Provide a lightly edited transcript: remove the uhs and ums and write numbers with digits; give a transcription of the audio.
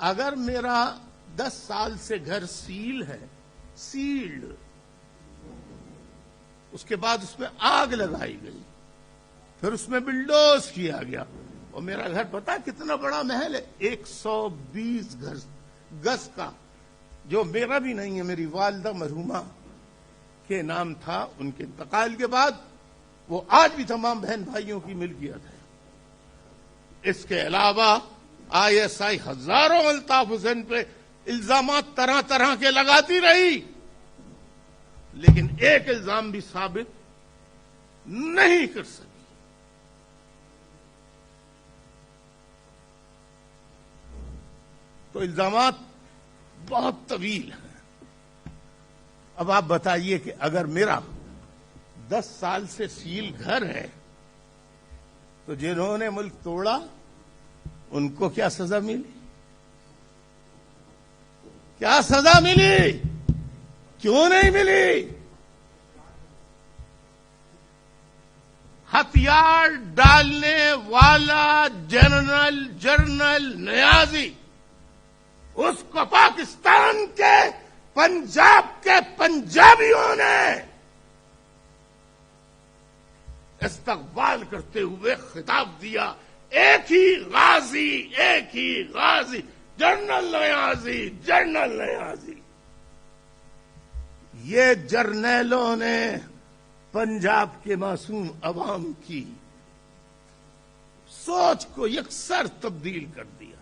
اگر میرا 10 سال سے گھر سیل ہے، سیلڈ، اس کے بعد اس میں آگ لگائی گئی، پھر اس میں بلڈوز کیا گیا، اور میرا گھر پتا کتنا بڑا محل ہے، 120 گز کا، جو میرا بھی نہیں ہے، میری والدہ مرحومہ کے نام تھا، ان کے انتقال کے بعد وہ آج بھی تمام بہن بھائیوں کی ملکیت ہے۔ اس کے علاوہ ISI ہزاروں الطاف حسین پہ الزامات طرح طرح کے لگاتی رہی، لیکن ایک الزام بھی ثابت نہیں کر سکی۔ تو الزامات بہت طویل ہیں۔ اب آپ بتائیے کہ اگر میرا 10 سال سے سیل گھر ہے تو جنہوں نے ملک توڑا ان کو کیا سزا ملی؟ کیا سزا ملی؟ کیوں نہیں ملی؟ ہتھیار ڈالنے والا جنرل نیازی، اس کو پاکستان کے پنجاب کے پنجابیوں نے استقبال کرتے ہوئے خطاب دیا، ایک ہی غازی، جنرل نیازی۔ یہ جرنیلوں نے پنجاب کے معصوم عوام کی سوچ کو یکسر تبدیل کر دیا۔